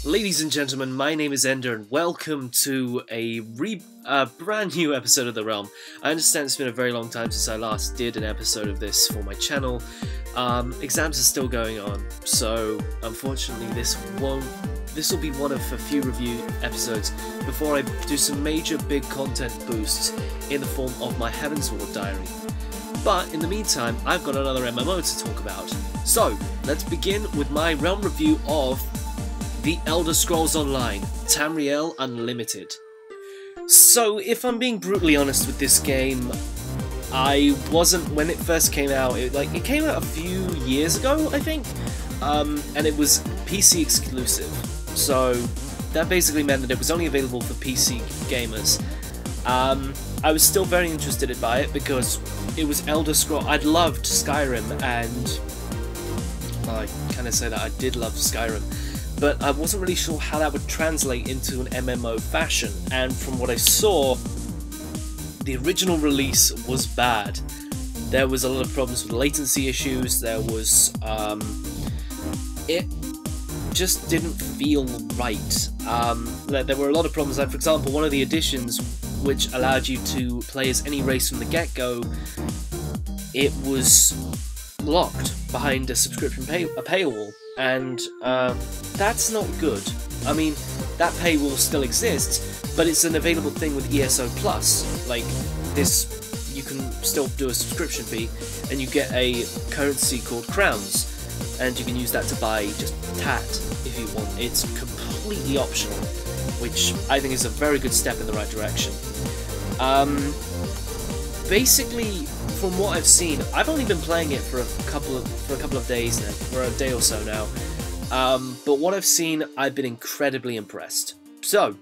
Ladies and gentlemen, my name is Ender, and welcome to a brand new episode of The Realm. I understand it's been a very long time since I last did an episode of this for my channel. Exams are still going on, so unfortunately this will be one of a few review episodes before I do some major big content boosts in the form of my Heavensward diary. But in the meantime, I've got another MMO to talk about. So, let's begin with my Realm review of The Elder Scrolls Online, Tamriel Unlimited. So, if I'm being brutally honest with this game, I wasn't, when it first came out, it came out a few years ago, I think, and it was PC exclusive. So, that basically meant that it was only available for PC gamers. I was still very interested by it because it was Elder Scrolls. I'd loved Skyrim, and I kind of say that I did love Skyrim, but I wasn't really sure how that would translate into an MMO fashion, and from what I saw, the original release was bad. There was a lot of problems with latency issues, there was, it just didn't feel right. There were a lot of problems, like for example, one of the additions which allowed you to play as any race from the get-go, it was locked behind a subscription paywall, and that's not good. I mean, that paywall still exists, but it's an available thing with ESO Plus. Like, this, you can still do a subscription fee, and you get a currency called crowns, and you can use that to buy just tat if you want. It's completely optional, which I think is a very good step in the right direction. Basically, from what I've seen, I've only been playing it for a couple of days now, for a day or so now. But what I've seen, I've been incredibly impressed. So,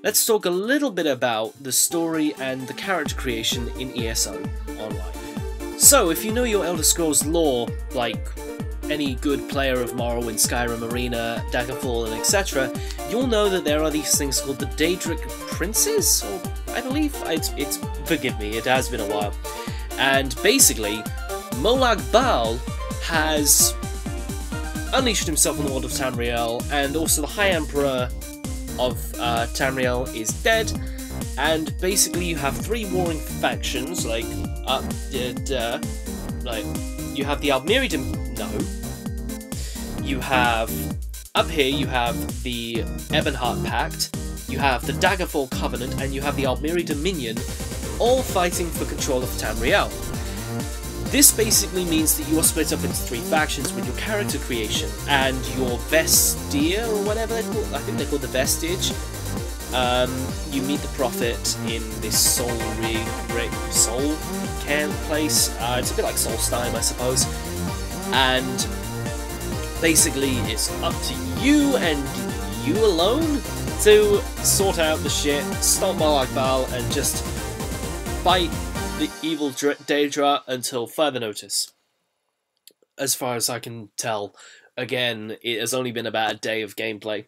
let's talk a little bit about the story and the character creation in ESO Online. So, if you know your Elder Scrolls lore, like any good player of Morrowind, Skyrim, Arena, Daggerfall, and etc., you'll know that there are these things called the Daedric Princes, or I believe, it's forgive me, it has been a while. And basically, Molag Bal has unleashed himself on the world of Tamriel, and also the High Emperor of Tamriel is dead, and basically you have three warring factions, like, you have the you have, up here you have the Ebonheart Pact, you have the Daggerfall Covenant, and you have the Aldmeri Dominion, all fighting for control of Tamriel. This basically means that you are split up into three factions with your character creation, and your Vestir, or whatever they're called, I think they're called the Vestige. You meet the Prophet in this soul camp place. It's a bit like Solstheim, I suppose. And basically, it's up to you and you alone to sort out the shit, stop Molag Bal, and just fight the evil Daedra until further notice. As far as I can tell, again, it has only been about a day of gameplay.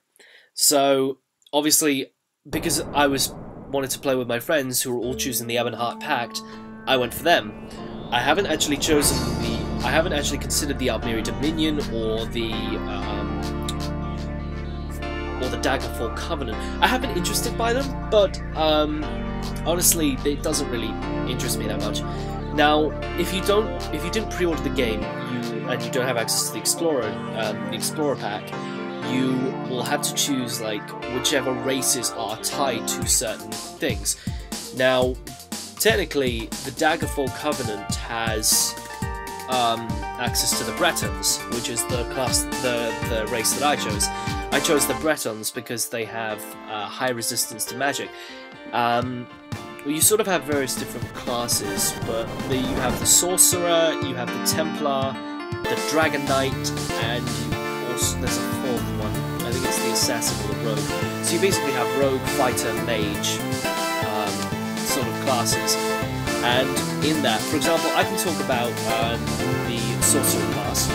So, obviously, because I wanted to play with my friends who were all choosing the Ebonheart Pact, I went for them. I haven't actually considered the Aldmeri Dominion or the Daggerfall Covenant. I have been interested by them, but honestly, it doesn't really interest me that much. Now, if you didn't pre-order the game, and you don't have access to the Explorer pack, you will have to choose like whichever races are tied to certain things. Now, technically, the Daggerfall Covenant has access to the Bretons, which is the race that I chose. I chose the Bretons because they have high resistance to magic. Well, you sort of have various different classes, but you have the Sorcerer, you have the Templar, the Dragon Knight, and there's a fourth one. I think it's the Assassin or the Rogue. So you basically have Rogue, Fighter, Mage, sort of classes. And in that, for example, I can talk about the Sorcerer class.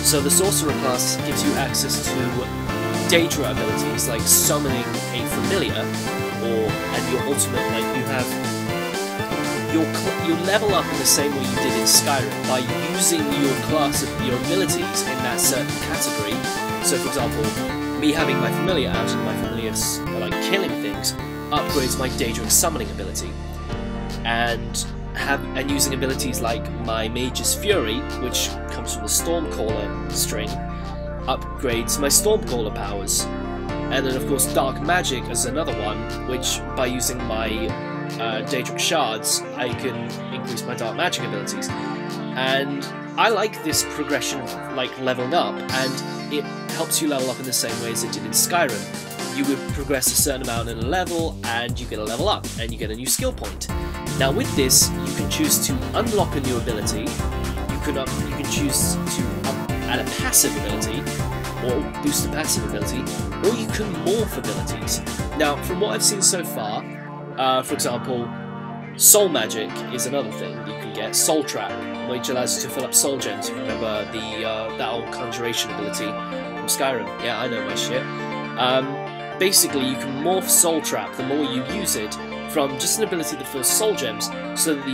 So the Sorcerer class gives you access to Daedra abilities, like summoning a familiar, and your ultimate, like you level up in the same way you did in Skyrim by using your abilities in that certain category. So, for example, me having my familiar out and my familiar like killing things upgrades my Daedric summoning ability, and using abilities like my Mage's Fury, which comes from the Stormcaller string, upgrades my Stormcaller powers. And then of course Dark Magic is another one, which by using my Daedric Shards I can increase my Dark Magic abilities. And I like this progression of like leveling up, and it helps you level up in the same way as it did in Skyrim. You would progress a certain amount in a level, and you get a level up, and you get a new skill point. Now with this, you can choose to unlock a new ability, you can choose to add a passive ability, or boost a passive ability, or you can morph abilities. Now, from what I've seen so far, for example, Soul Magic is another thing. You can get Soul Trap, which allows you to fill up Soul Gems. Remember that old Conjuration ability from Skyrim? Yeah, I know my shit. Basically, you can morph Soul Trap the more you use it from just an ability that fills Soul Gems, so that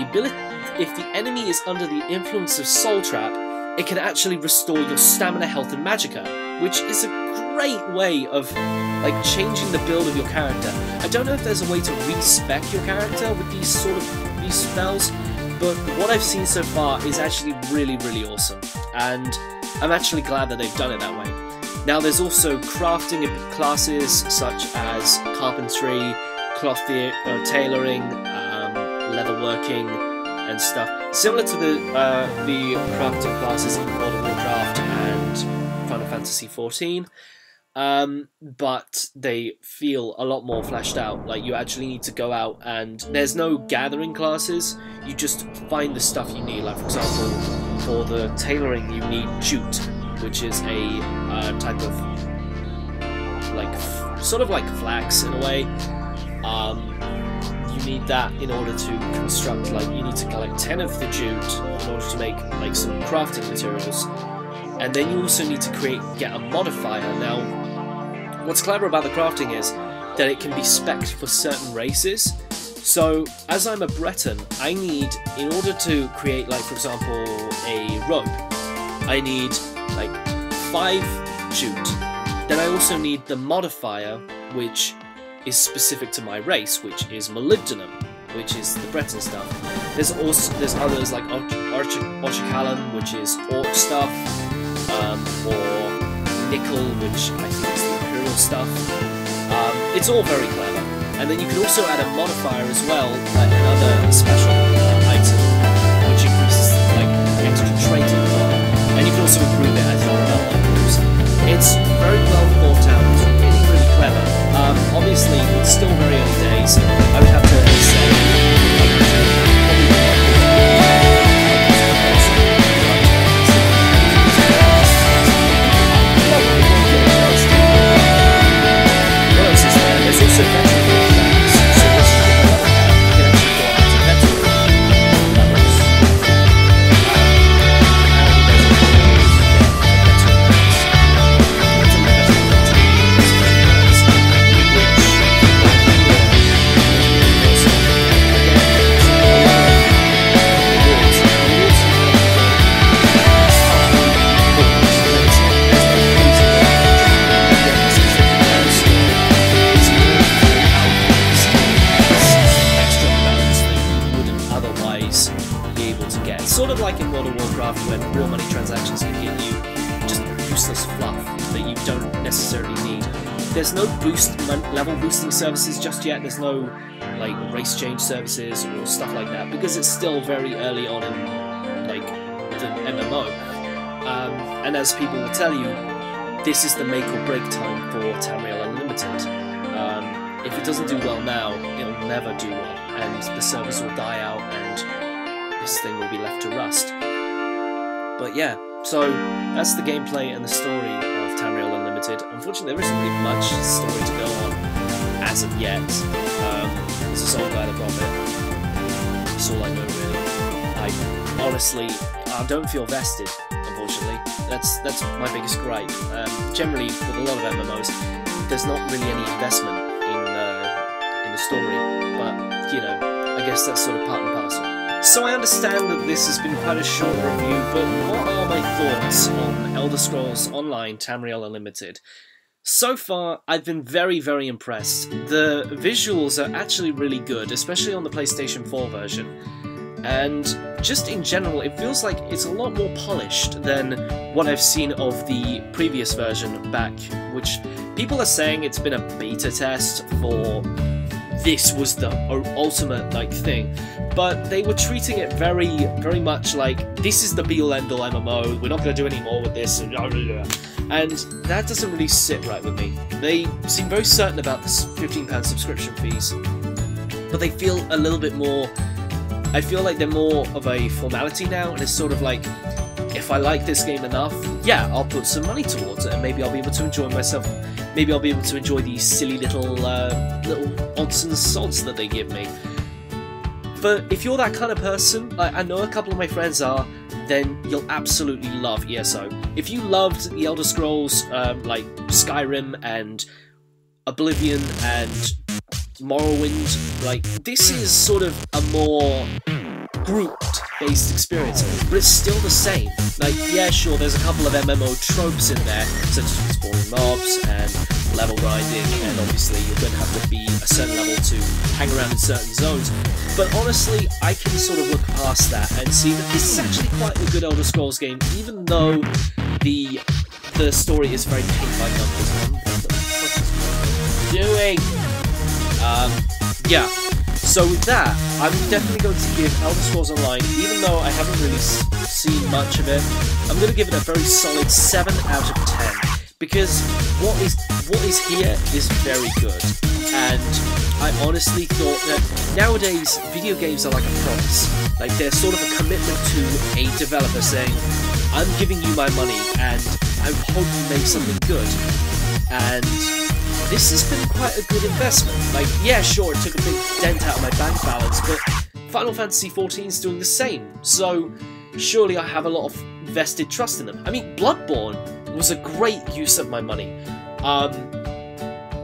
if the enemy is under the influence of Soul Trap, it can actually restore your stamina, health, and magicka, which is a great way of like changing the build of your character. I don't know if there's a way to respec your character with these spells, but what I've seen so far is actually really, really awesome, and I'm actually glad that they've done it that way. Now there's also crafting classes such as carpentry, tailoring, leatherworking, and stuff, similar to the crafting classes in World of Warcraft and Final Fantasy XIV. But they feel a lot more fleshed out. Like, you actually need to go out, and there's no gathering classes, you just find the stuff you need. Like, for example, for the tailoring you need jute, which is a type of like sort of like flax in a way. You need that in order to construct, like, you need to collect 10 of the jute in order to make like some crafting materials, and then you also need to get a modifier. Now, what's clever about the crafting is that it can be spec'd for certain races. So, as I'm a Breton, I need, in order to create, like, for example, a rope, I need like 5 jute. Then I also need the modifier, which is specific to my race, which is molybdenum, which is the Breton stuff. There's others like Orchicalum, which is orc stuff, or nickel, which I think is the imperial stuff. It's all very clever. And then you can also add a modifier as well, another special item, which increases like extra trait on the bar. And you can also improve it as your level improves. It's very well thought out. It's really, really clever. Obviously, it's still very early days. I would have to say. Sort of like in World of Warcraft, when raw money transactions can get you just useless fluff that you don't necessarily need. There's no level boosting services just yet. There's no like race change services or stuff like that, because it's still very early on in like the MMO. And as people will tell you, this is the make or break time for Tamriel Unlimited. If it doesn't do well now, it'll never do well, and the servers will die out, and this thing will be left to rust. But yeah, so that's the gameplay and the story of Tamriel Unlimited. Unfortunately, there isn't really much story to go on as of yet. It's a Soul by the Prophet. That's all I know, really. I honestly, I don't feel vested, unfortunately. That's my biggest gripe. Generally, with a lot of MMOs, there's not really any investment in the story, but, you know, I guess that's sort of part and parcel. So I understand that this has been quite a short review, but what are my thoughts on Elder Scrolls Online Tamriel Unlimited? So far, I've been very, very impressed. The visuals are actually really good, especially on the PlayStation 4 version. And just in general, it feels like it's a lot more polished than what I've seen of the previous version back, which people are saying it's been a beta test for this was the ultimate thing, but they were treating it very, very much like this is the be-all end-all MMO, we're not going to do any more with this, and that doesn't really sit right with me. They seem very certain about the £15 subscription fees, but they feel a little bit more, I feel like they're more of a formality now, and it's sort of like, if I like this game enough, yeah, I'll put some money towards it, and maybe I'll be able to enjoy myself. Maybe I'll be able to enjoy these silly little odds and sods that they give me. But if you're that kind of person, like I know a couple of my friends are, then you'll absolutely love ESO. If you loved the Elder Scrolls, like Skyrim and Oblivion and Morrowind, like this is sort of a more group-based experience, but it's still the same. Like, yeah, sure, there's a couple of MMO tropes in there, such as spawning mobs and level grinding, and obviously you're going to have to be a certain level to hang around in certain zones, but honestly, I can sort of look past that and see that this is actually quite a good Elder Scrolls game, even though the story is very paint by numbers. What the fuck is doing? Yeah. So with that, I'm definitely going to give Elder Scrolls Online, even though I haven't really seen much of it, I'm going to give it a very solid 7 out of 10, because what is here is very good, and I honestly thought that nowadays video games are like a promise, like they're sort of a commitment to a developer saying, I'm giving you my money and I hope you make something good, and this has been quite a good investment. Like, yeah, sure, it took a big dent out of my bank balance, but Final Fantasy XIV is doing the same, so surely I have a lot of vested trust in them. I mean, Bloodborne was a great use of my money.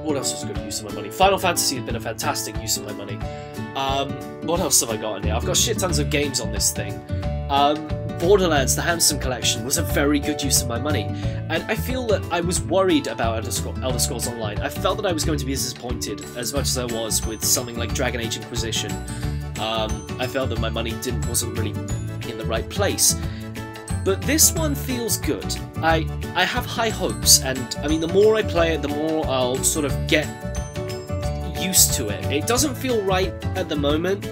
What else was a good use of my money? Final Fantasy has been a fantastic use of my money. What else have I got in here? I've got shit tons of games on this thing. Borderlands, the Handsome Collection, was a very good use of my money, and I feel that I was worried about Elder Scrolls Online. I felt that I was going to be disappointed as much as I was with something like Dragon Age Inquisition. I felt that my money wasn't really in the right place. But this one feels good. I have high hopes, and I mean, the more I play it, the more I'll sort of get used to it. It doesn't feel right at the moment,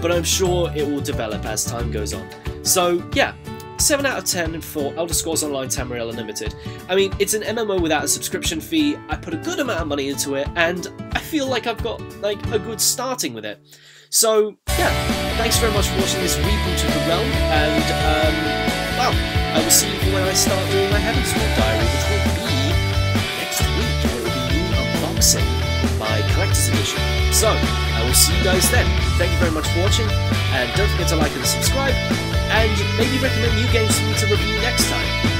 but I'm sure it will develop as time goes on. So yeah, 7 out of 10 for Elder Scrolls Online Tamriel Unlimited. I mean, it's an MMO without a subscription fee, I put a good amount of money into it, and I feel like I've got like a good starting with it. So yeah, thanks very much for watching this reboot of the realm, and well, I will see you when I start doing my Heaven's Sword diary, which will be next week, and it will be me unboxing my collector's edition. So, I will see you guys then. Thank you very much for watching, and don't forget to like and subscribe, and maybe recommend new games for me to review next time.